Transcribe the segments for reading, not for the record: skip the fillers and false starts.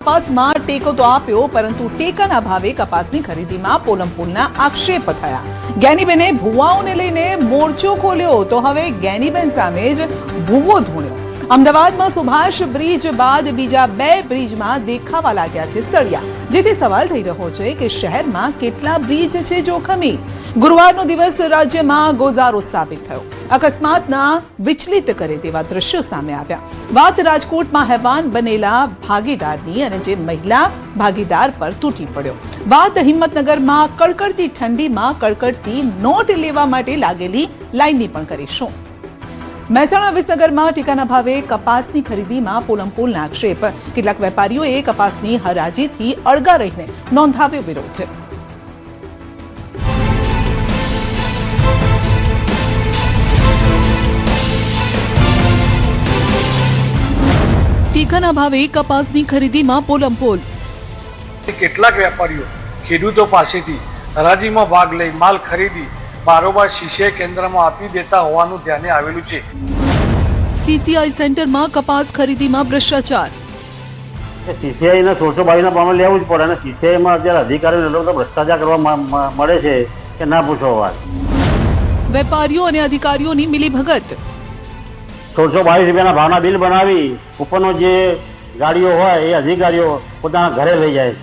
કપાસમાં ટેકો તો આપ્યો, પરંતુ ટેકાના ભાવે કપાસની ખરીદીમાં પોલમપોલના આક્ષેપ થયા. જ્ઞાનીબેને ભુવાઓને લઈને મોરચો ખોલ્યો તો હવે જ્ઞાનીબેન સામે જ ભુવો ધૂણ્યો. અમદાવાદમાં સુભાષ બ્રિજ બાદ બીજા 2 બ્રિજમાં દેખાવા લાગ્યા છે સળિયા, જેથી સવાલ થઈ રહ્યો છે કે શહેરમાં કેટલા બ્રિજ છે જોખમી. ગુરુવારનો દિવસ રાજ્યમાં ગોઝારો સાબિત થયો. અકસ્માતના વિચલિત કરે તેવા દ્રશ્યો સામે આવ્યા. વાત રાજકોટમાં હેવાન બનેલા ભાગીદારની અને જે મહિલા ભાગીદાર પર તૂટી પડ્યો. વાત હિંમતનગરમાં કડકડતી ઠંડીમાં કડકડતી નોટ લેવા માટે લાગેલી લાઈનની પણ કરીશું. મહેસાણા વિસનગરમાં ટેકાના ભાવે કપાસની ખરીદીમાં પોલમપોલના આક્ષેપ. કેટલાક વેપારીઓએ કપાસની હરાજીથી અળગા રહીને નોંધાવ્યો વિરોધ. ટેકાના ભાવે કપાસની ખરીદીમાં પોલમપોલ. કેટલાક વેપારીઓ ખેડૂતો પાસેથી હરાજીમાં ભાગ લઈ માલ ખરીદી બારોબાર શીશે કેન્દ્રમાં આપી દેતા હોવાનું ધ્યાને આવેલું છે. સીસીઆઈ સેન્ટરમાં કપાસ ખરીદીમાં ભ્રષ્ટાચાર. સીસીઆઈના 1622 પ્રમાણે લેવું જ પડે અને સીસીઆઈમાં અત્યારે અધિકારીઓ ભ્રષ્ટાચાર કરવા મળે છે કે ના પૂછો વાત. વેપારીઓ અને અધિકારીઓની મિલીભગત. 1622 રૂપિયાના ભાવના બિલ બનાવી ઉપરનો જે ગાડીઓ હોય એ અધિકારીઓ પોતાના ઘરે લઈ જાય છે.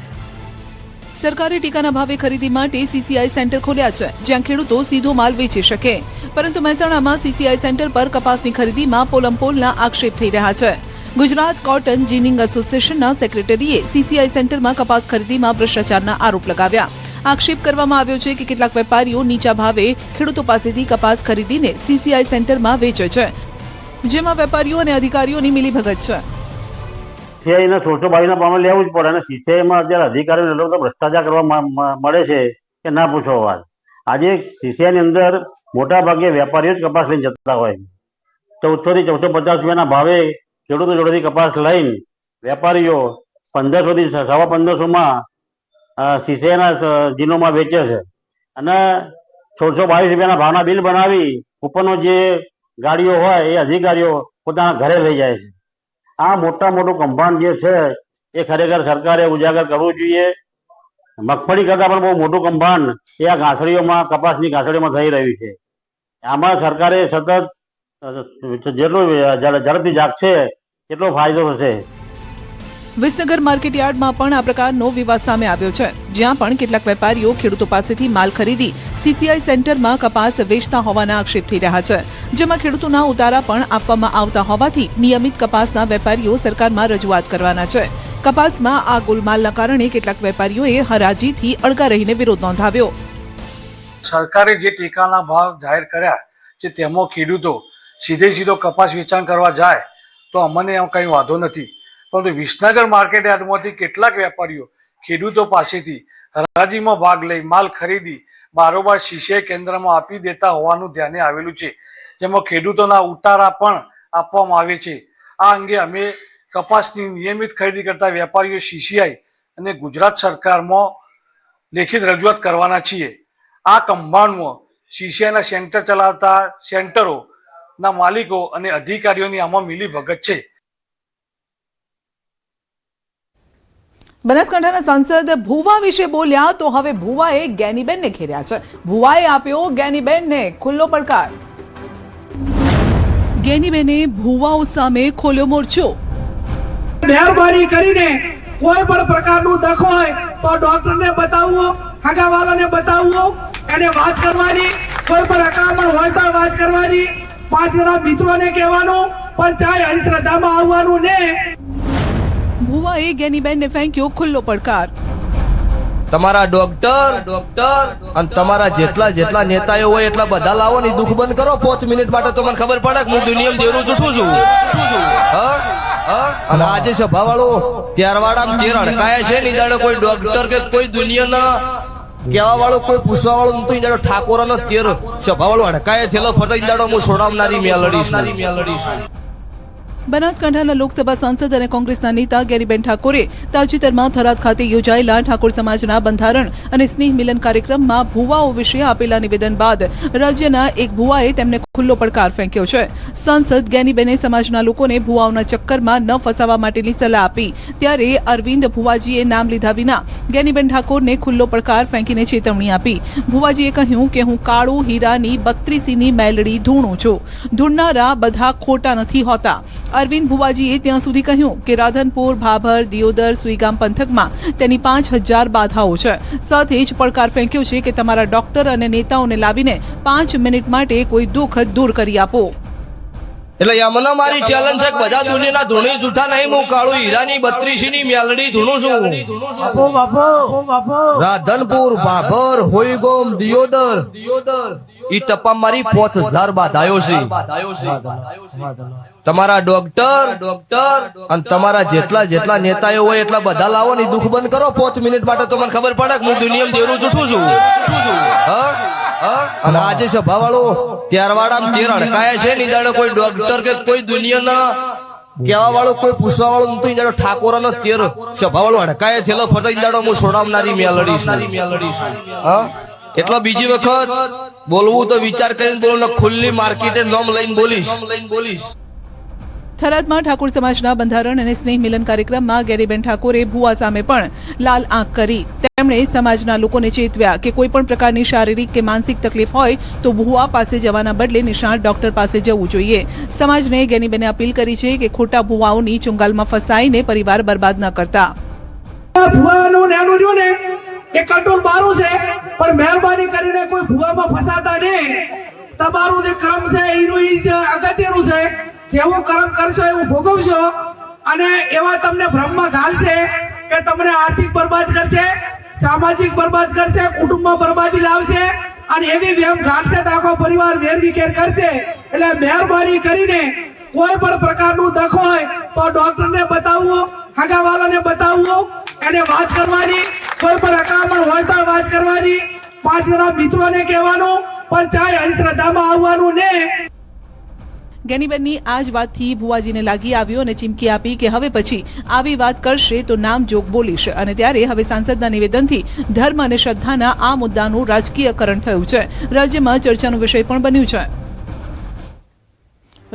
સરકારે ટેકાના ભાવે ખરીદી માટે સીસીઆઈ સેન્ટર ખોલ્યા છે, જ્યાં ખેડૂતો સીધો માલ વેચી શકે. પરંતુ મહેસાણામાં સીસીઆઈ સેન્ટર પર કપાસની ખરીદીમાં પોલમપોલના આક્ષેપ થઈ રહ્યા છે. ગુજરાત કોટન જીનિંગ એસોસિએશનના સેક્રેટરીએ સીસીઆઈ સેન્ટરમાં કપાસ ખરીદીમાં ભ્રષ્ટાચારના આરોપ લગાવ્યા. આક્ષેપ કરવામાં આવ્યો છે કે કેટલાક વેપારીઓ નીચા ભાવે ખેડૂતો પાસેથી કપાસ ખરીદીને સીસીઆઈ સેન્ટરમાં વેચે છે, જેમાં વેપારીઓ અને અધિકારીઓની મિલીભગત છે. સીસીઆઈના 1622 પ્રમાણે લેવું જ પડે અને સીસીઆઈમાં અત્યારે અધિકારીઓ ભ્રષ્ટાચાર કરવા મળે છે કે ના પૂછો વાત. આજે સીસીઆઈની અંદર મોટા ભાગે વેપારીઓ જ કપાસ લઈને જતા હોય. 1400 થી 1450 રૂપિયાના ભાવે ખેડૂતો જોડેથી કપાસ લઈને વેપારીઓ 1500 થી 1550 સીસીઆઈના જીનોમાં વેચે છે અને 1622 રૂપિયાના ભાવના બિલ બનાવી ઉપરનો જે ગાડીઓ હોય એ અધિકારીઓ પોતાના ઘરે લઈ જાય છે. આ મોટું કૌભાંડ જે છે એ ખરેખર સરકારે ઉજાગર કરવું જોઈએ. મગફળી કરતાં પણ બહુ મોટું કૌભાંડ એ આ ઘાસડીઓમાં કપાસની ઘાસડીઓમાં થઈ રહ્યું છે. આમાં સરકારે સતત જેટલું ઝડપથી જાગશે એટલો ફાયદો થશે. વિસનગર માર્કેટયાર્ડમાં પણ આ પ્રકારનો વિવાદ સામે આવ્યો છે, જ્યાં પણ કેટલાક વેપારીઓ ખેડૂતો પાસેથી માલ ખરીદી સીસીઆઈ સેન્ટરમાં કપાસ વેચતા હોવાના આક્ષેપ થઈ રહ્યા છે, જેમાં ખેડૂતોના ઉતારા પણ આપવામાં આવતા હોવાથી નિયમિત કપાસના વેપારીઓ સરકારમાં રજૂઆત કરવાના છે. કપાસમાં આ ગોલમાલના કારણે કેટલાક વેપારીઓએ હરાજીથી અળગા રહીને વિરોધ નોંધાવ્યો. સરકારે જે ટેકાના ભાવ જાહેર કર્યા છે તેમાં ખેડૂતો સીધો કપાસ વેચાણ કરવા જાય તો અમને એમ કંઈ વાંધો નથી, પરંતુ વિસનગર માર્કેટ યાર્ડમાંથી કેટલાક વેપારીઓ ખેડૂતો પાસેથી હરાજીમાં ભાગ લઈ માલ ખરીદી બારોબાર શીશે કેન્દ્રમાં આપી દેતા હોવાનું ધ્યાને આવેલું છે, જેમાં ખેડૂતોના ઉતારા પણ આપવામાં આવે છે. આ અંગે અમે કપાસની નિયમિત ખરીદી કરતા વેપારીઓ સીસીઆઈ અને ગુજરાત સરકારમાં લેખિત રજૂઆત કરવાના છીએ. આ કૌભાંડમાં સીસીઆઈના સેન્ટર ચલાવતા સેન્ટરોના માલિકો અને અધિકારીઓની આમાં મિલીભગત છે. બનાસકાંઠાના સાંસદ ભુવા વિશે બોલ્યા તો હવે ભુવાએ જ્ઞાનીબેનને ઘેર્યા છે. ભુવાએ આપ્યો જ્ઞાનીબેનને ખુલ્લો પડકાર. જ્ઞાનીબેને ભુવાઓ સામે ખોલ્યો મોરચો. મહેરબાની કરીને કોઈ પણ પ્રકારનું દખ હોય તો ડોક્ટરને બતાવવો, હગાવાલાને બતાવવો, એને વાત કરવાની. કોઈ પણ અકામણ હોય તો વાત કરવાની. 5 જણા મિત્રોને કહેવાનું, પણ ચાહે અંધશ્રદ્ધામાં આવવાનું ને. ભુવાએ જ્ઞાનીબેનને ફેંક્યો ખુલ્લો પડકાર. તમારા ડોક્ટર અને તમારા જેટલા નેતાઓ હોય એટલા બધા લાવો ને દુઃખ બંધ કરો 5 મિનિટ માટે, તો મને ખબર પડે કે હું દુનિયામાં દેરું જૂઠું છું. અને આજે સભાવાળો ત્યારવાળા જે રડકાયા છે ને દાડો કોઈ ડોક્ટર કે કોઈ દુનિયાના કેવા વાળો કોઈ પૂછવા વાળો નતું. દાડો ઠાકોરનો તેર સભાવાળો અડકાયા થયેલો ફરતા દાડો હું છોડાવનારી મેલડી. બનાસકાંઠાના લોકસભા સાંસદ અને કોંગ્રેસના નેતા ગેનીબેન ઠાકોરે તાજેતરમાં થરાદ ખાતે યોજાયેલા ઠાકોર સમાજના બંધારણ અને સ્નેહ મિલન કાર્યક્રમમાં ભુવાઓ વિશે આપેલા નિવેદન બાદ રાજ્યના એક ભુવાએ તેમને ખુલ્લો પડકાર ફેંક્યો છે. સાંસદ ગેનીબેને સમાજના લોકોને ભુવાઓના ચક્કરમાં ન ફસાવા માટેની સલાહ આપી, ત્યારે અરવિંદ ભુવાજીએ નામ લીધા વિના ગેનીબેન ઠાકોરને ખુલ્લો પડકાર ફેંકીને ચેતવણી આપી. ભુવાજીએ કહ્યું કે હું કાળુ હીરાની 32ની મેલડી ધૂણું છું. ધૂણનારા બધા ખોટા નથી હોતા. અરવિંદ ભુવાજીએ ત્યાં સુધી કહ્યું કે રાધનપુર, ભાભર, દિયોદર, સુઈગામ પંથકમાં તેની 5000 બાધાઓ છે. સાથે જ પડકાર ફેંક્યો છે કે તમારા ડોક્ટર અને નેતાઓને લાવીને 5 મિનિટ માટે કોઈ દુઃખ દૂર કરી આપો. એટલે યમુના મારી ચેલેન્જ છે કે બધા દુનિયાના ધૂણી જૂઠા નહીં, હું કાળુ હીરાની 32ની મેલડી ધૂણું છું. રાધનપુર, ભાભર, હોઈગોમ, દિયોદર ઈ ટપ્પા મારી 5000 બાધાયો છે. તમારા ડોક્ટર અને તમારા જેટલા નેતાઓ હોય એટલા બધા લાવો ને દુઃખ બંધ કરો 5 મિનિટ માટે, તો મને ખબર પડે કે હું દુનિયામાં દેરું જૂઠું છું. અને આજે સભા વાળો ત્યારવાડા તેર અડકાયા છે ની દાડે કોઈ ડોક્ટર કે કોઈ દુનિયાના કેવા વાળો કોઈ પૂછવા વાળો નતું. દાડો ઠાકોરનો તેર સભા વાળો અડકાયા થયેલો ફરતા દાડો હું છોડાવનારી મેલડી છું. એટલે બીજી વખત બોલવું તો વિચાર કરીને બોલો, ખુલ્લી માર્કેટે નોમ લઈને બોલીશ. થરાદમાં ઠાકોર સમાજના બંધારણ અને સ્નેહ મિલન કાર્યક્રમમાં ગેનીબેન ઠાકોરે ભુવા સામે પણ લાલ આંખ કરી. તેમણે સમાજના લોકોને ચેતવ્યા કે કોઈ પણ પ્રકારની શારીરિક કે માનસિક તકલીફ હોય તો ભુવા પાસે જવાના બદલે નિષ્ણાત ડોક્ટર પાસે જવું જોઈએ. સમાજને ગેનીબેને અપીલ કરી છે કે ખોટા ભુવાઓની ચુંગાલમાં ફસાઈને પરિવાર બરબાદ ન કરતા. ભુવાનું નાનું રહ્યું ને એ કંટ્રોલ મારું છે, પણ મહેરબાની કરીને કોઈ ભુવામાં ફસાતા નહીં. તમારું જે કર્મ છે એનું અગત્યનું છે. જેવું કર્મ કરશો એવું ભોગવશો, અને એવા તમને ભ્રમમાં ઘાલશે કે તમને આર્થિક બરબાદ કરશે, સામાજિક બરબાદ કરશે, કુટુંબમાં બરબાદી લાવશે, અને એવી વ્યમ ઘાલશે તો આખો પરિવાર વેરવિખેર કરશે. એટલે મહેરબાની કરીને કોઈ પણ પ્રકારનું દખ હોય તો ડોક્ટરને બતાવવું, હગાવાલાને બતાવવું, એને વાત કરવાની. કોઈ પણ અકામણ હોય તો વાત કરવાની. 5 જણા મિત્રોને કહેવાનું, પણ ચાહે અંધશ્રદ્ધામાં આવવાનું ને. ગેનીબેનની આ જ વાતથી ભુવાજીને લાગી આવ્યો અને ચીમકી આપી કે હવે પછી આવી વાત કરશે તો નામ જોગ બોલીશ. અને ત્યારે હવે સાંસદના નિવેદનથી ધર્મ અને શ્રદ્ધાના આ મુદ્દાનું રાજકીયકરણ થયું છે. રાજ્યમાં ચર્ચાનો વિષય પણ બન્યું છે.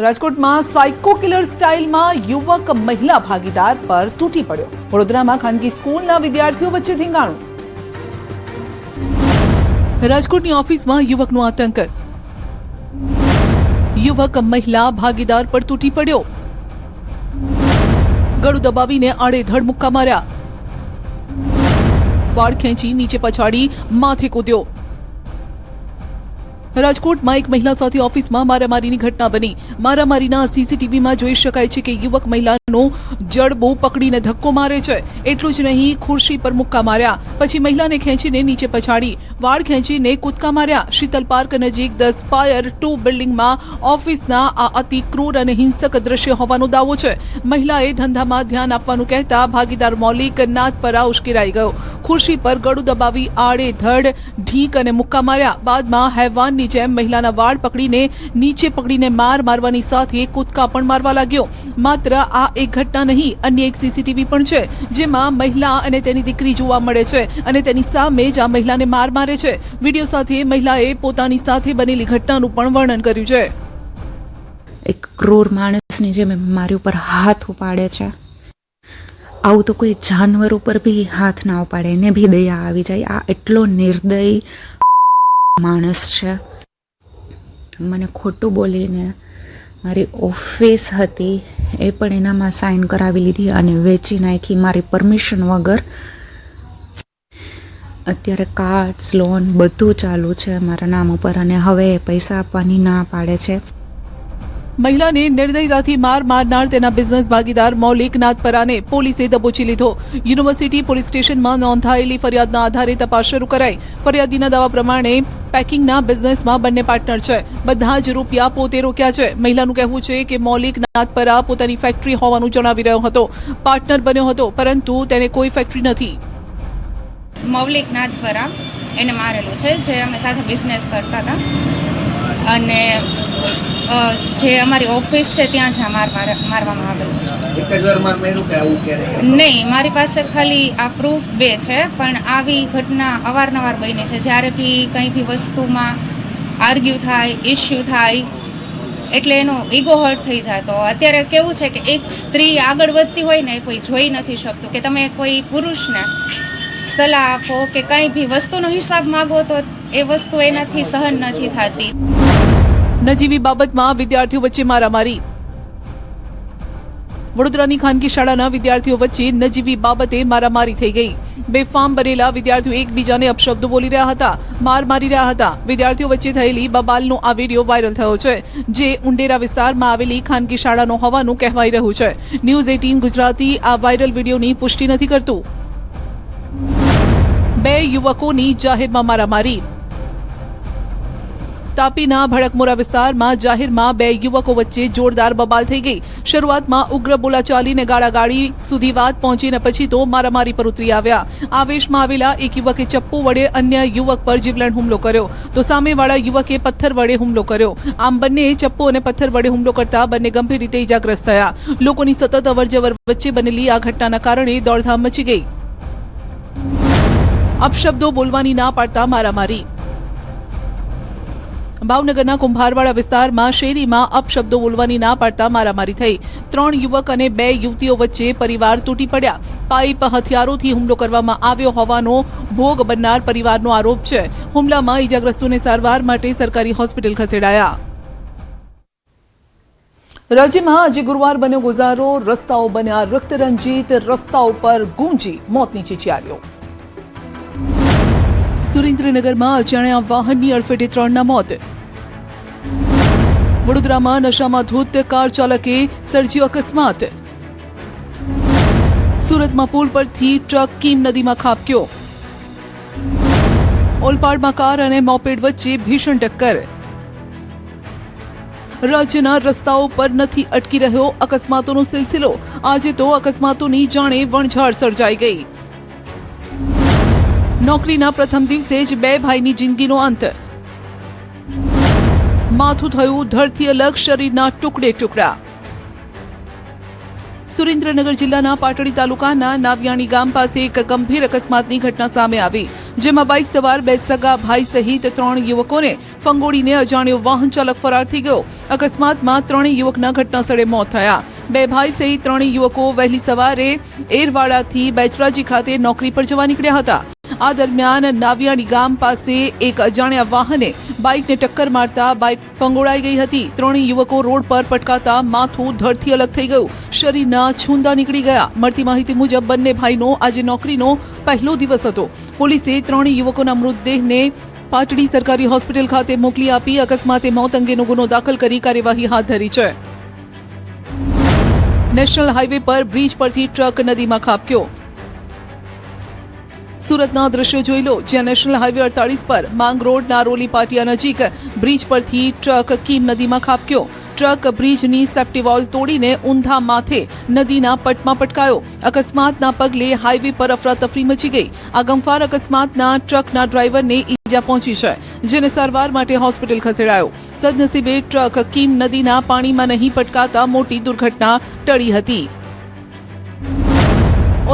રાજકોટમાં સાયકો કિલર સ્ટાઇલમાં યુવક મહિલા ભાગીદાર પર તૂટી પડ્યો. વડોદરામાં ખાનગી સ્કૂલના વિદ્યાર્થીઓ વચ્ચે ધીંગાણું. રાજકોટની ઓફિસમાં યુવકનો આતંક. યુવક મહિલા ભાગીદાર પર તૂટી પડ્યો. ગળું દબાવીને આડેધડ મુક્કા માર્યા. વાળ ખેંચી નીચે પછાડી માથે કૂદ્યો. રાજકોટમાં એક મહિલા સાથે ઓફિસમાં મારામારીની ઘટના બની. મારામારીના સીસીટીવીમાં જોઈ શકાય છે કે યુવક મહિલાનો જડબો પકડીને ધક્કો મારે છે. એટલું જ નહીં, ખુરશી પર મુક્કા માર્યા. પછી મહિલાને ખેંચીને નીચે પછાડી વાળ ખેંચીને કૂદકા માર્યા. શીતલ પાર્ક નજીક ધ સ્પાયર 2 બિલ્ડિંગમાં ઓફિસના આ અતિ ક્રૂર અને હિંસક દ્રશ્ય હોવાનો દાવો છે. મહિલાએ ધંધામાં ધ્યાન આપવાનું કહેતા ભાગીદાર મૌલિક નાથપરા ઉશ્કેરાઈ ગયો. ખુરશી પર ગળું દબાવી આડેધડ ઢીક અને મુક્કા માર્યા. બાદમાં હેવાનની જેમ મહિલાના વાળ પકડીને નીચે પકડીને મારવાની સાથે કૂદકા પણ મારવા લાગ્યો. માત્ર આ એક ઘટના નહીં, અન્ય એક સીસીટીવી પણ છે જેમાં મહિલા અને તેની દીકરી જોવા મળે છે અને તેની સામે જ આ મહિલાને મારે છે. વિડીયો સાથે મહિલાએ પોતાની સાથે બનેલી ઘટનાનું પણ વર્ણન કર્યું છે. એક ક્રૂર માણસની જેમ મારી ઉપર હાથ ઉપાડે છે. આવું તો કોઈ જાનવર ઉપર બી હાથ ના ઉપાડે, એને બી દયા આવી જાય. આ એટલો નિર્દય માણસ છે. મને ખોટું બોલીને મારી ઓફિસ હતી એ પણ એનામાં સાઇન કરાવી લીધી અને વેચી નાખી મારી પરમિશન વગર. અત્યારે કાર્ડ્સ, લોન બધું ચાલુ છે મારા નામ ઉપર, અને હવે પૈસા આપવાની ના પાડે છે. મહિલાને નિર્દયતાથી મારનાર તેના બિઝનેસ ભાગીદાર મૌલિક નાથપરાને પોલીસે દબોચી લીધો. યુનિવર્સિટી પોલીસ સ્ટેશનમાં નોંધાયેલી ફરિયાદના આધારે તપાસ શરૂ કરાઈ. ફરિયાદીના દાવા પ્રમાણે પેકિંગના બિઝનેસમાં બંને પાર્ટનર છે. બધા જ રૂપિયા પોતે રોક્યા છે. મહિલાનું કહેવું છે કે મૌલિક નાથપરા પોતાની ફેક્ટરી હોવાનું જણાવી રહ્યો હતો. પાર્ટનર બન્યો હતો, પરંતુ તેને કોઈ ફેક્ટરી નથી. મૌલિક નાથપરા એને મારેલું છે, જે અમે સાથે બિઝનેસ કરતા હતા. અને જે અમારી ઓફિસ છે ત્યાં જ મારવામાં આવેલો છે. એક જ વાર માર માર્યું કે આવું ક્યારે? નહીં, મારી પાસે ખાલી આ પ્રૂફ 2 છે, પણ આવી ઘટના અવારનવાર બની છે. જ્યારે બી કંઈ બી વસ્તુમાં આર્ગ્યુ થાય, ઇસ્યુ થાય એટલે એનો ઈગો હર્ટ થઈ જાય. તો અત્યારે કેવું છે કે એક સ્ત્રી આગળ વધતી હોય ને કોઈ જોઈ નથી શકતું, કે તમે કોઈ પુરુષને સલાહ આપો કે કંઈ બી વસ્તુનો હિસાબ માગો તો એ વસ્તુ એનાથી સહન નથી થતી. નજીવી બાબતમાં વિદ્યાર્થીઓ વચ્ચે મારામારી. વડોદરાની ખાનગી શાળાના વિદ્યાર્થીઓ વચ્ચે નજીવી બાબતે મારામારી થઈ ગઈ. બેફામ બનેલા વિદ્યાર્થીઓ એકબીજાને અપશબ્દો બોલી રહ્યા હતા, માર મારી રહ્યા હતા. વિદ્યાર્થીઓ વચ્ચે થયેલી બબાલનો આ વિડીયો વાયરલ થયો છે, જે ઉંડેરા વિસ્તારમાં આવેલી ખાનગી શાળાનો હોવાનું કહેવાઈ રહ્યું છે. ન્યૂઝ 18 ગુજરાતી આ વાયરલ વિડીયોની પુષ્ટિ નથી કરતું. 2 યુવકોની જાહેરમાં મારામારી. તાપીના ભડકમોરા વિસ્તારમાં જાહેરમાં 2 યુવકો વચ્ચે જોરદાર બબાલ થઈ ગઈ. શરૂઆતમાં ઉગ્ર બોલાચાલીને ગાળાગાળી સુધી વાત પહોંચીને પછી તો મારામારી પર ઉતરી આવ્યા. આવેશમાં આવેલા એક યુવકે ચપ્પુ વડે અન્ય યુવક પર જીવલેણ હુમલો કર્યો, તો સામેવાળા યુવકે પથ્થર વડે હુમલો કર્યો. આમ બંનેએ ચપ્પુ અને પથ્થર વડે હુમલો કરતા બંને ગંભીર રીતે ઇજાગ્રસ્ત થયા. લોકોની સતત અવરજવર વચ્ચે બનેલી આ ઘટનાના કારણે દોડધામ મચી ગઈ. અપશબ્દો બોલવાની ના પાડતા મારામારી. ભાવનગરના કુંભારવાડા વિસ્તારમાં શેરીમાં અપશબ્દો બોલવાની ના પાડતા મારામારી થઈ. 3 યુવક અને 2 યુવતીઓ વચ્ચે પરિવાર તૂટી પડ્યા. પાઇપ હથિયારોથી હુમલો કરવામાં આવ્યો હોવાનો ભોગ બનનાર પરિવારનો આરોપ છે. હુમલામાં ઇજાગ્રસ્તોને સારવાર માટે સરકારી હોસ્પિટલ ખસેડાયા. રાજ્યમાં આજે ગુરુવાર બન્યો ગુજારો. રસ્તાઓ બન્યા રક્તરંજિત. રસ્તાઓ પર ગુંજી મોતની ચીચિયારીઓ. સુરેન્દ્રનગરમાં અજાણ્યા વાહનની અડફેટે 3ના મોત. વડોદરામાં નશામાં ધૂત કાર ચાલકે સર્જ્યો અકસ્માત. સુરતમાં પુલ પરથી ટ્રક કીમ નદીમાં ખાબક્યો. ઓલપાડમાં કાર અને મોપેડ વચ્ચે ભીષણ ટક્કર. રાજ્યના રસ્તાઓ પર નથી અટકી રહ્યો અકસ્માતોનો સિલસિલો. આજે તો અકસ્માતોની જાણે વણઝાર સર્જાઈ ગઈ. નોકરીના પ્રથમ દિવસે જ 2 ભાઈની જિંદગીનો અંત. માથું થયું ધરથી અલગ, શરીરના ટુકડે ટુકડા. સુરેન્દ્રનગર જિલ્લાના પાટડી તાલુકાના નાવિયાણી ગામ પાસે એક ગંભીર અકસ્માતની ઘટના સામે આવી, જેમાં બાઇક સવાર 2 સગા ભાઈ સહિત 3 યુવકોને ફંગોળીને અજાણ્યો વાહન ચાલક ફરાર થઈ ગયો. અકસ્માતમાં 3 યુવકના ઘટનાસ્થળે મોત થયા. 2 ભાઈ સહિત 3 યુવકો વહેલી સવારે એરવાડાથી બેચરાજી ખાતે નોકરી પર જવા નીકળ્યા હતા. આ દરમિયાન નાવિયાણી ગામ પાસે એક અજાણ્યા વાહને બાઇકને ટક્કર મારતા બાઇક ફંગોળાઈ ગઈ હતી. 3 યુવકો રોડ પર પટકાતા માથું ધડથી અલગ થઈ ગયું, શરીરના છૂંદા નીકળી ગયા. મળતી માહિતી મુજબ બંને ભાઈનો આજે નોકરીનો પહેલો દિવસ હતો. પોલીસે 3 યુવકોના મૃતદેહને પાટડી સરકારી હોસ્પિટલ ખાતે મોકલી આપી અકસ્માતે મોત અંગેનો ગુનો દાખલ કરી કાર્યવાહી હાથ ધરી છે. નેશનલ હાઈવે પર બ્રિજ પરથી ટ્રક નદીમાં ખાબક્યો. સુરતના દ્રશ્યો જોઈ લો, જ્યાં નેશનલ હાઈવે 48 પર માંગ રોડ નારોલી પાટિયા નજીક બ્રિજ પરથી ટ્રક કીમ નદીમાં ખાબક્યો. ટ્રક બ્રિજની સેફ્ટી વોલ તોડીને ઊંધા માથે નદીના પટમાં પટકાયો. અકસ્માતના પગલે હાઈવે પર અફરાતફરી મચી ગઈ. આ ગમફાર અકસ્માતના ટ્રકના ડ્રાઈવરને ઈજા પહોંચી છે, જેને સારવાર માટે હોસ્પિટલ ખસેડાયો. સદનસીબે ટ્રક કીમ નદીના પાણીમાં નહીં પટકાતા મોટી દુર્ઘટના ટળી હતી.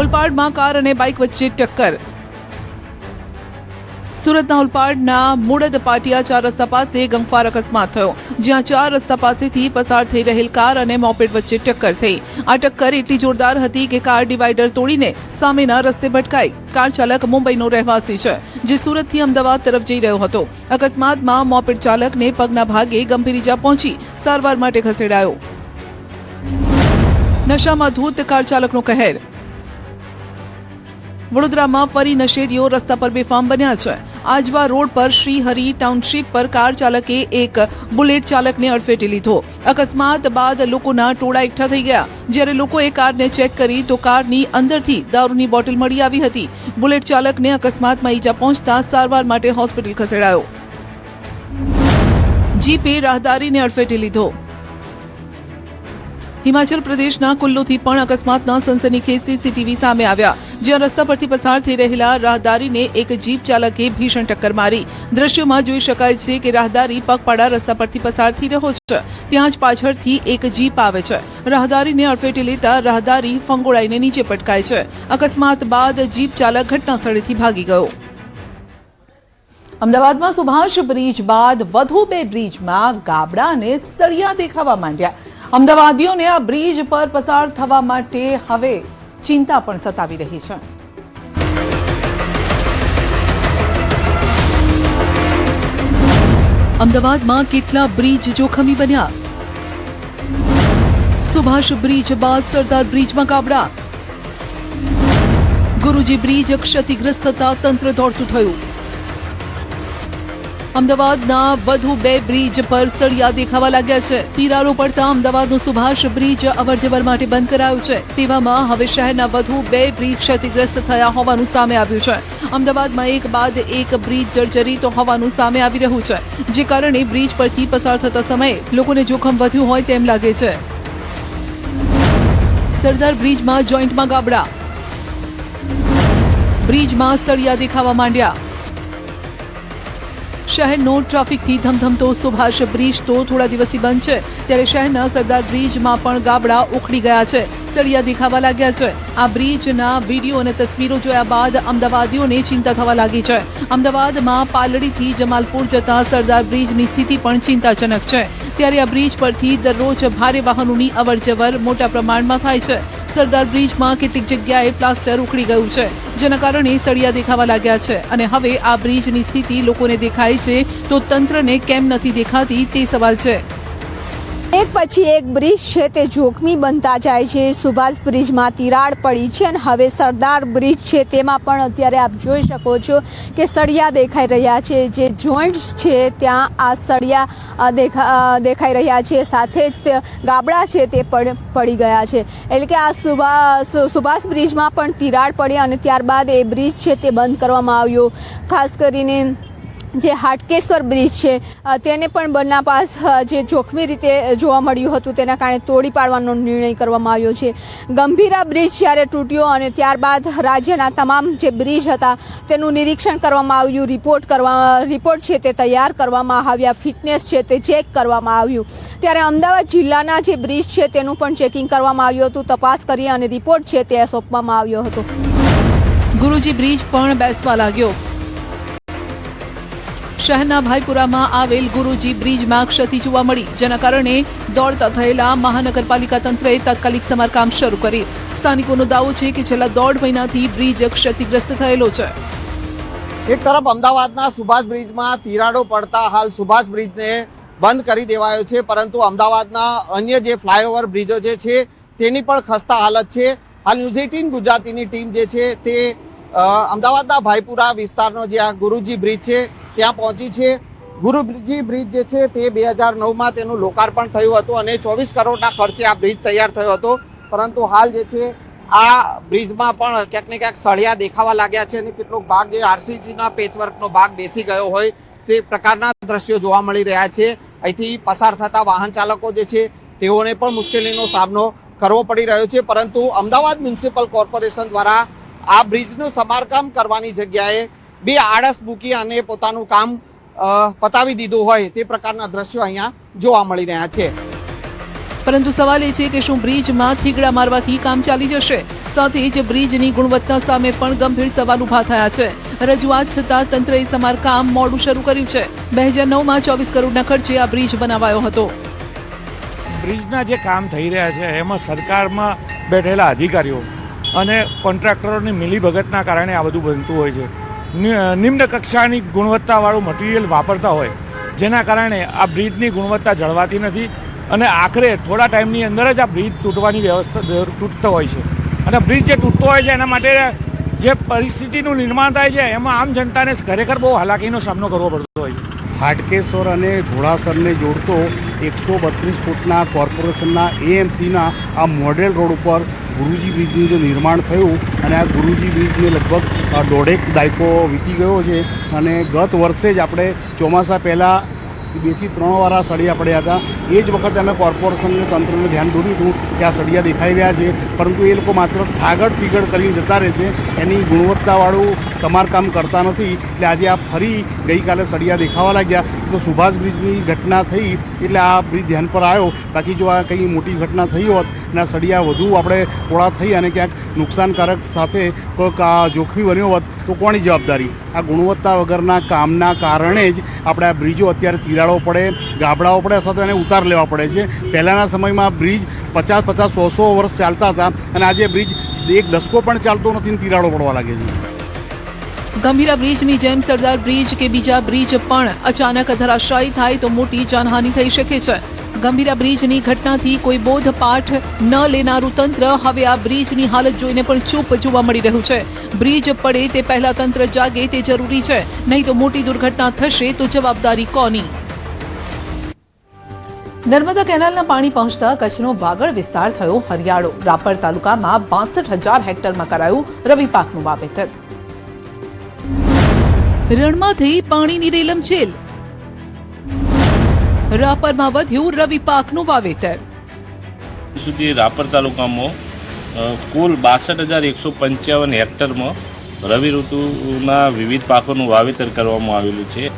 ઓલપાડમાં કાર અને બાઇક વચ્ચે ટક્કર. સુરતના ઓલપાડના મુડદ પાટિયા 4 રસ્તા પાસે ગમફાર અકસ્માત થયો, જ્યાં 4 રસ્તા પાસેથી પસાર થઈ રહેલ કાર અને મોપેડ વચ્ચે ટક્કર થઈ. આ ટક્કર એટલી જોરદાર હતી કે કાર ડિવાઈડર તોડીને સામેના રસ્તે ભટકાઈ. કાર ચાલક મુંબઈનો રહેવાસી છે, જે સુરતથી અમદાવાદ તરફ જઈ રહ્યો હતો. અકસ્માતમાં મોપેડ ચાલકને પગના ભાગે ગંભીર ઈજા પહોંચી સારવાર માટે ખસેડાયો. નશામાં ધૂત કાર ચાલકનો કહેર. વડોદરામાં ફરી નશેડીઓ રસ્તા પર બેફામ બન્યા છે. આજવા રોડ પર શ્રીહરિ ટાઉનશીપ પર કાર ચાલકે એક બુલેટ ચાલકને અડફેટે લીધો. અકસ્માત બાદ લોકોના ટોળા એકઠા થઈ ગયા. જ્યારે લોકોએ કારને ચેક કરી તો કારની અંદરથી દારૂની બોટલ મળી આવી હતી. બુલેટ ચાલકને અકસ્માતમાં ઈજા પહોંચતા સારવાર માટે હોસ્પિટલ ખસેડાયો. જીપે રાહદારીને અડફેટે લીધો. હિમાચલ પ્રદેશના કુલ્લુથી પણ અકસ્માતના સનસનીખેજ સીસીટીવી સામે આવ્યા, જ્યાં રસ્તા પરથી પસાર થઈ રહેલા રાહદારીને એક જીપ ચાલકે ભીષણ ટક્કર મારી. દ્રશ્યોમાં જોઈ શકાય છે કે રાહદારી પગપાળા રસ્તા પરથી પસાર થઈ રહ્યો છે, ત્યાં જ પાછળથી એક જીપ આવે છે. રાહદારીને અડફેટે લેતા રાહદારી ફંગોળાઈને નીચે પટકાય છે. અકસ્માત બાદ જીપ ચાલક ઘટના સ્થળેથી ભાગી ગયો. અમદાવાદમાં સુભાષ બ્રિજ બાદ વધુ 2 બ્રિજમાં ગાબડા અને સળિયા દેખાવા માંડ્યા. અમદાવાદીઓને આ બ્રિજ પર પસાર થવા માટે હવે ચિંતા પણ સતાવી રહી છે. અમદાવાદમાં કેટલા બ્રિજ જોખમી બન્યા? સુભાષ બ્રિજ બાદ સરદાર બ્રિજમાં ગાબડા. ગુરુજી બ્રિજ ક્ષતિગ્રસ્ત થતા તંત્ર દોડતું થયું. અમદાવાદના વધુ 2 બ્રિજ પર સળિયા દેખાવા લાગ્યા છે. તિરાડો પડતા અમદાવાદનો સુભાષ બ્રિજ અવરજવર માટે બંધ કરાયો છે. તેવામાં હવે શહેરના વધુ 2 બ્રિજ ક્ષતિગ્રસ્ત થયા હોવાનું સામે આવ્યું છે. અમદાવાદમાં એક બાદ એક બ્રિજ જર્જરિત હોવાનું સામે આવી રહ્યું છે, જે કારણે બ્રિજ પરથી પસાર થતા સમયે લોકોને જોખમ વધ્યું હોય તેમ લાગે છે. સરદાર બ્રિજમાં જોઈન્ટમાં ગાબડા. બ્રિજમાં સળિયા દેખાવા માંડ્યા. શહેરનો ટ્રાફિકથી ધમધમતો સુભાષ બ્રિજ તો થોડા દિવસથી બંધ છે, ત્યારે શહેરના સરદાર બ્રિજમાં પણ ગાબડા ઉખડી ગયા છે, સળિયા દેખાવા લાગ્યા છે. આ બ્રિજના વિડીયો અને તસવીરો જોયા બાદ અમદાવાદીઓને ચિંતા થવા લાગી છે. અમદાવાદમાં પાલડીથી જમાલપુર જતા સરદાર બ્રિજની સ્થિતિ પણ ચિંતાજનક છે. ત્યારે આ બ્રિજ પરથી દરરોજ ભારે વાહનોની અવરજવર મોટા પ્રમાણમાં થાય છે. સરદાર બ્રિજમાં કેટલીક જગ્યાએ પ્લાસ્ટર ઉખડી ગયું છે, જેના કારણે સળિયા દેખાવા લાગ્યા છે. અને હવે આ બ્રિજની સ્થિતિ લોકોને દેખાય છે તો તંત્રને કેમ નથી દેખાતી તે સવાલ છે. એક પછી એક બ્રિજ છે તે જોખમી બનતા જાય છે. સુભાષ બ્રિજમાં તિરાડ પડી છે અને હવે સરદાર બ્રિજ છે તેમાં પણ અત્યારે આપ જોઈ શકો છો કે સળિયા દેખાઈ રહ્યા છે. જે જોઈન્ટ્સ છે ત્યાં આ સળિયા દેખાઈ રહ્યા છે, સાથે જ ગાબડા છે તે પડી ગયા છે. એટલે કે આ સુભાષ બ્રિજમાં પણ તિરાડ પડી અને ત્યારબાદ એ બ્રિજ છે તે બંધ કરવામાં આવ્યો. ખાસ કરીને જે હાટકેશ્વર બ્રિજ છે તેને પણ બંને પાસ જે જોખમી રીતે જોવા મળ્યું હતું તેના કારણે તોડી પાડવાનો નિર્ણય કરવામાં આવ્યો છે. ગંભીરા બ્રિજ જ્યારે તૂટ્યો અને ત્યારબાદ રાજ્યના તમામ જે બ્રિજ હતા તેનું નિરીક્ષણ કરવામાં આવ્યું, રિપોર્ટ છે તે તૈયાર કરવામાં આવ્યા, ફિટનેસ છે તે ચેક કરવામાં આવ્યું. ત્યારે અમદાવાદ જિલ્લાના જે બ્રિજ છે તેનું પણ ચેકિંગ કરવામાં આવ્યું હતું, તપાસ કરી અને રિપોર્ટ છે તે સોંપવામાં આવ્યો હતો. ગુરુજી બ્રિજ પણ બેસવા લાગ્યો. શહેરના ભાઈપુરામાં આવેલ ગુરુજી બ્રિજમાં ક્ષતિ જોવા મળી, જેના કારણે દોડતા થયેલા મહાનગરપાલિકા તંત્રએ તાત્કાલિક સમારકામ શરૂ કરી. સ્થાનિકોનો દાવો છે કે છેલ્લા 1.5 મહિનાથી બ્રિજ ક્ષતિગ્રસ્ત થયેલો છે. એક તરફ અમદાવાદના સુભાષ બ્રિજમાં તિરાડો પડતા હાલ સુભાષ બ્રિજને બંધ કરી દેવાયો છે, પરંતુ અમદાવાદના અન્ય જે ફ્લાયઓવર બ્રિજો જે છે તેની પણ ખસ્તા હાલત છે. હાલ ન્યૂઝ 18 ગુજરાતીની ટીમ જે છે તે અમદાવાદના ભાઈપુરા વિસ્તારનો જે આ ગુરુજી બ્રિજ છે ત્યાં પહોંચી છે. ગુરુજી બ્રિજ જે છે તે 2009માં તેનું લોકાર્પણ થયું હતું અને 24 કરોડના ખર્ચે આ બ્રિજ તૈયાર થયો હતો, પરંતુ હાલ જે છે આ બ્રિજમાં પણ ક્યાંક ને ક્યાંક સળિયા દેખાવા લાગ્યા છે અને કેટલોક ભાગ જે આરસીસીના પેચવર્કનો ભાગ બેસી ગયો હોય તે પ્રકારના દ્રશ્યો જોવા મળી રહ્યા છે. અહીંથી પસાર થતા વાહન ચાલકો જે છે તેઓને પણ મુશ્કેલીનો સામનો કરવો પડી રહ્યો છે, પરંતુ અમદાવાદ મ્યુનિસિપલ કોર્પોરેશન દ્વારા આ બ્રિજનું સમારકામ કરવાની જગ્યાએ 2 આળસ મૂકી અને પોતાનું કામ પતાવી દીધું હોય તે પ્રકારના દ્રશ્યો અહીંયા જોવા મળી રહ્યા છે. પરંતુ સવાલ એ છે કે શું બ્રિજમાં થીગડા મારવાથી કામ ચાલી જશે? સાથે જ બ્રિજની ગુણવત્તા સામે પણ ગંભીર સવાલ ઉભા થયા છે. રજૂઆત છતાં તંત્રએ સમારકામ મોડું શરૂ કર્યું છે. 2009માં 24 કરોડના ખર્ચે આ બ્રિજ બનાવાયો હતો. બ્રિજના જે કામ થઈ રહ્યા છે એમાં સરકારમાં બેઠેલા અધિકારીઓ અને કોન્ટ્રાક્ટરોની મિલીભગતના કારણે આ બધું બનતું હોય છે. નિમ્ન કક્ષાની ગુણવત્તાવાળું મટીરિયલ વાપરતા હોય, જેના કારણે આ બ્રિજની ગુણવત્તા જળવાતી નથી અને આખરે થોડા ટાઈમની અંદર જ આ બ્રિજ તૂટવાની વ્યવસ્થા તૂટતો હોય છે. અને બ્રિજ જે તૂટતો હોય છે એના માટે જે પરિસ્થિતિનું નિર્માણ થાય છે એમાં આમ જનતાને ખરેખર બહુ હાલાકીનો સામનો કરવો પડતો હોય છે. હાટકેશ્વર અને ઘોડાસરને જોડતો 132 ફૂટના કોર્પોરેશનના એએમસીના આ મોડેલ રોડ ઉપર ગુરુજી બ્રિજનું જે નિર્માણ થયું અને આ ગુરુજી બ્રિજને લગભગ 1.5 દાયકો વીતી ગયો છે અને ગત વર્ષે જ આપણે ચોમાસા પહેલાં કે 2 થી 3 વાર આ સળિયા પડ્યા હતા. એ જ વખતે અમે કોર્પોરેશનને તંત્રને ધ્યાન દોર્યું હતું કે આ સળિયા દેખાઈ રહ્યા છે, પરંતુ એ લોકો માત્ર થાગડ ફીગડ કરીને જતા રહે છે, એની ગુણવત્તાવાળું સમારકામ કરતા નથી. એટલે આજે આ ફરી ગઈકાલે સળિયા દેખાવા લાગ્યા તો સુભાષ બ્રિજની ઘટના થઈ એટલે આ બ્રિજ ધ્યાન પર આવ્યો. બાકી જો આ કંઈ મોટી ઘટના થઈ હોત અને આ સળિયા વધુ આપણે પોળા થઈ અને ક્યાંક નુકસાનકારક સાથે કોઈક જોખમી બન્યો હોત તો કોની જવાબદારી? આ ગુણવત્તા વગરના કામના કારણે જ આપણે આ બ્રિજો અત્યારે તિરાડો પડે, ગાબડાઓ પડે અથવા તો એને ઉતાર લેવા પડે છે. પહેલાંના સમયમાં બ્રિજ 50-50, 100-100 વર્ષ ચાલતા હતા અને આજે બ્રિજ 1 દશકો પણ ચાલતો નથી ને તિરાડો પડવા લાગે છે. ગંભીરા બ્રિજની જેમ સરદાર બ્રિજ કે બીજા બ્રિજ પણ અચાનક ધરાશાયી થાય તો મોટી જાનહાનિ થઈ શકે છે. ગંભીરા બ્રિજની ઘટનાથી કોઈ બોધપાઠ ન લેનારું તંત્ર હવે આ બ્રિજની હાલત જોઈને પણ ચૂપ જોવા મળી રહ્યું છે. બ્રિજ પડે તે પહેલા તંત્ર જાગે તે જરૂરી છે, નહીં તો મોટી દુર્ઘટના થશે તો જવાબદારી કોની? નર્મદા કેનાલના પાણી પહોંચતા કચ્છનો વાગડ વિસ્તાર થયો હરિયાળો. રાપર તાલુકામાં 62,000 હેક્ટરમાં કરાયું રવિ પાકનું વાવેતર. રણમાં થઈ પાણીની રેલમછેલ. રાપરમાં વધ્યું રવિ પાકનું વાવેતર. સુધી રાપર તાલુકામાં કુલ 62,155 હેક્ટરમાં રવિ ઋતુના વિવિધ પાકોનું વાવેતર કરવામાં આવેલું છે.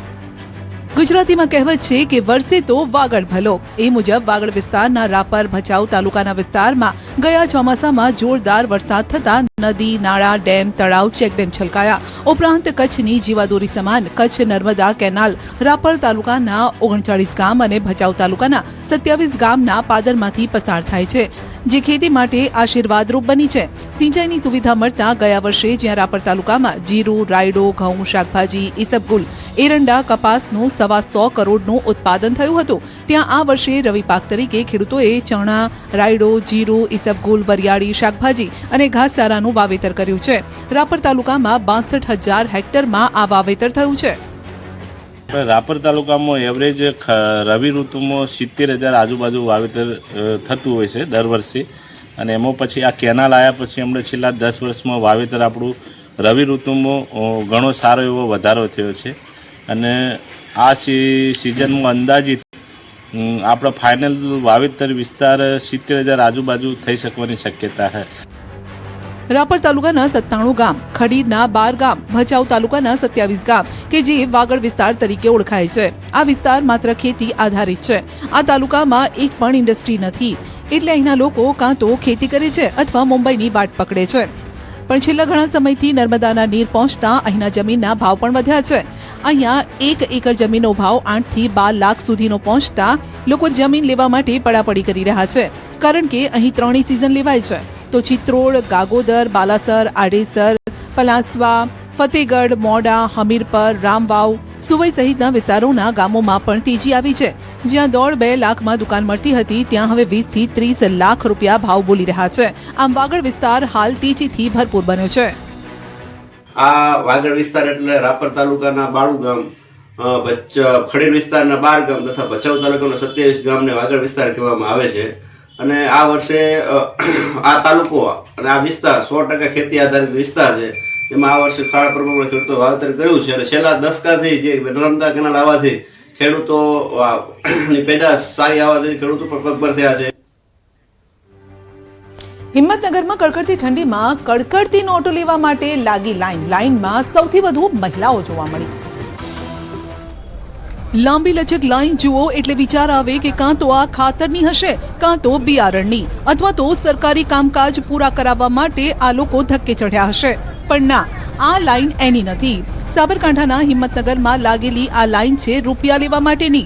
ગુજરાતીમાં કહેવત છે કે વરસે તો વાગડ ભલો. એ મુજબ વાગડ વિસ્તારના રાપર ભચાઉ તાલુકાના વિસ્તારમાં ગયા ચોમાસામાં જોરદાર વરસાદ થતા નદી, નાળા, ડેમ, તળાવ, ચેકડેમ છલકાયા. ઉપરાંત કચ્છની જીવાદોરી સમાન કચ્છ નર્મદા કેનાલ રાપર તાલુકાના 39 ગામ અને ભચાઉ તાલુકાના 27 ગામના પાદરમાંથી પસાર થાય છે, જે ખેતી માટે આશીર્વાદરૂપ બની છે. સિંચાઈની સુવિધા મળતા ગયા વર્ષે જ્યાં રાપર તાલુકામાં જીરું, રાયડો, ઘઉં, શાકભાજી, ઈસબગુલ, એરંડા, કપાસનું 100 કરોડનું ઉત્પાદન થયું હતું, ત્યાં આ વર્ષે રવિ પાક તરીકે ખેડૂતોએ ચણા, રાયડો, જીરું, ઈસબગુલ, વરિયાળી, શાકભાજી અને ઘાસચારાનું વાવેતર કર્યું છે. રાપર તાલુકામાં 62,000 હેક્ટરમાં આ વાવેતર થયું છે. રાપર તાલુકામાં એવરેજ રવિ ઋતુમાં 70,000 આજુબાજુ વાવેતર થતું હોય છે દર વર્ષે, અને એમાં પછી આ કેનાલ આવ્યા પછી હમણાં છેલ્લા 10 વર્ષમાં વાવેતર આપણું રવિ ઋતુમાં ઘણો સારો એવો વધારો થયો છે. અને આ સિઝનમાં અંદાજિત આપણા ફાઇનલ વાવેતર વિસ્તાર 70,000 આજુબાજુ થઈ શકવાની શક્યતા છે. રાપર તાલુકાના 97 ગામ, ખડીરના 12 ગામ, ભચાઉ તાલુકાના 27 ગામ કે જે વાગડ વિસ્તાર તરીકે ઓળખાય છે. આ વિસ્તાર માત્ર ખેતી આધારિત છે. આ તાલુકામાં એક પણ ઇન્ડસ્ટ્રી નથી, એટલે અહીંના લોકો કાં તો ખેતી કરે છે અથવા મુંબઈની વાટ પકડે છે. પણ છેલ્લા ઘણા સમયથી નર્મદાના નીર પહોંચતા અહીંના જમીનના ભાવ પણ વધ્યા છે. અહીંયા 1 એકર જમીનનો ભાવ 8 થી 12 લાખ સુધીનો પહોંચતા લોકો જમીન લેવા માટે પડાપડી કરી રહ્યા છે, કારણ કે અહીં 3 સિઝન લેવાય છે. તો ચિત્રોડ, ગાગોદર, બાલાસર, આડેસર, પલાસવા, ફતેગઢ, મોડા, હમીરપર, રામવાવ, સુવઈ સહિતના વિસ્તારોના ગામોમાં પણ તેજી આવી છે. જ્યાં 1.5-2 લાખમાં દુકાન મળતી હતી ત્યાં હવે 20 થી 30 લાખ રૂપિયા ભાવ બોલી રહ્યા છે. આમ વાગડ વિસ્તાર હાલ તેજીથી ભરપૂર બન્યો છે. આ વાગડ વિસ્તાર એટલે રાપર તાલુકાના 92 ગામ, ખડીર વિસ્તારના 12 ગામ તથા ભચાઉ તાલુકાના 27 ગામને વાગડ વિસ્તાર કહેવામાં આવે છે. અને આ વર્ષે આ તાલુકો અને આ વિસ્તાર 100% ખેતી આધારિત વિસ્તાર છે. એમાં આ વર્ષે સારા પ્રમાણમાં ખેડૂતો વાવેતર કર્યું છે અને છેલ્લા દશકાથી જે નર્મદા કેનાલ આવવાથી ખેડૂતોની પેદાશ સારી આવવાથી ખેડૂતો પણ પગભર થયા છે. હિંમતનગરમાં કડકડતી ઠંડીમાં કડકડતી નોટો લેવા માટે લાગી લાઈનમાં સૌથી વધુ મહિલાઓ જોવા મળી. લાંબી લચક લાઈન જુઓ એટલે વિચાર આવે કે કાં તો આ ખાતરની હશે, કાં તો બિયારણની, અથવા તો સરકારી કામકાજ પૂરા કરાવવા માટે આ લોકો ધક્કે ચઢ્યા હશે. પણ ના, આ લાઈન એની નથી. સાબરકાંઠાના હિંમતનગરમાં લાગેલી આ લાઈન છે રૂપિયા લેવા માટેની.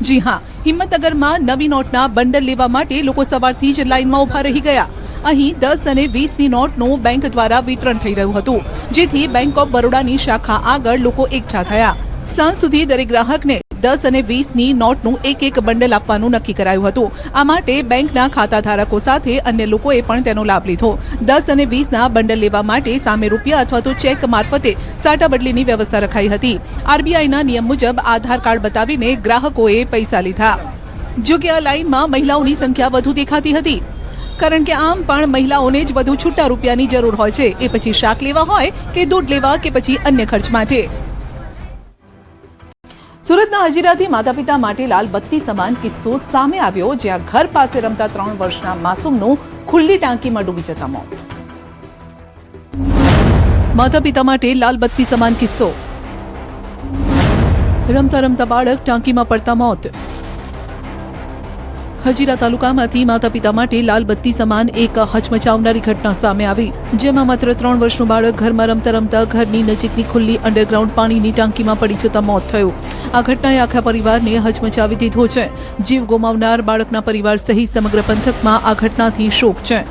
જી હા, હિંમતનગરમાં નવી નોટના બંડલ લેવા માટે લોકો સવારથી જ લાઈનમાં ઉભા રહી ગયા. અહીં 10 અને 20ની નોટનું બેંક દ્વારા વિતરણ થઈ રહ્યું હતું, જેથી બેંક ઓફ બરોડાની શાખા આગળ લોકો એકઠા થયા. સાંજ સુધી દરેક ગ્રાહકને 10 અને 20ની નોટનું એક બંડલ આપવાનું નક્કી કરાયું હતું. આ માટે બેંકના ખાતાધારકો સાથે અન્ય લોકોએ પણ તેનો લાભ લીધો. 10 અને 20ના બંડલ લેવા માટે સામે રૂપિયા અથવા તો ચેક મારફતે સાટા બદલીની વ્યવસ્થા રખાઈ હતી. આરબીઆઈના નિયમ મુજબ આધાર કાર્ડ બતાવીને ગ્રાહકોએ પૈસા લીધા. જો કે આ લાઈનમાં મહિલાઓની સંખ્યા વધુ દેખાતી હતી, કારણ કે આમ પણ મહિલાઓને જ વધુ છૂટા રૂપિયાની જરૂર હોય છે, એ પછી શાક લેવા હોય કે દૂધ લેવા કે પછી અન્ય ખર્ચ માટે. સુરતના હજીરાથી માતા પિતા માટે લાલ બત્તી સમાન કિસ્સો સામે આવ્યો, જ્યાં ઘર પાસે રમતા 3 વર્ષના માસૂમનું ખુલ્લી ટાંકીમાં ડૂબી જતા મોત. માતા પિતા માટે લાલ બત્તી સમાન કિસ્સો. રમતા રમતા બાળક ટાંકીમાં પડતા મોત. હજીરા તાલુકામાંથી માતા પિતા માટે લાલ બત્તી સમાન એક હચમચાવનારી ઘટના સામે આવી, જેમાં માત્ર 3 વર્ષનું બાળક ઘરમાં રમતા રમતા ઘરની નજીકની ખુલ્લી અંડરગ્રાઉન્ડ પાણીની ટાંકીમાં પડી જતા મોત થયું. આ ઘટનાએ આખા પરિવારને હચમચાવી દીધો છે. જીવ ગુમાવનાર બાળકના પરિવાર સહિત સમગ્ર પંથકમાં આ ઘટનાથી શોક છે.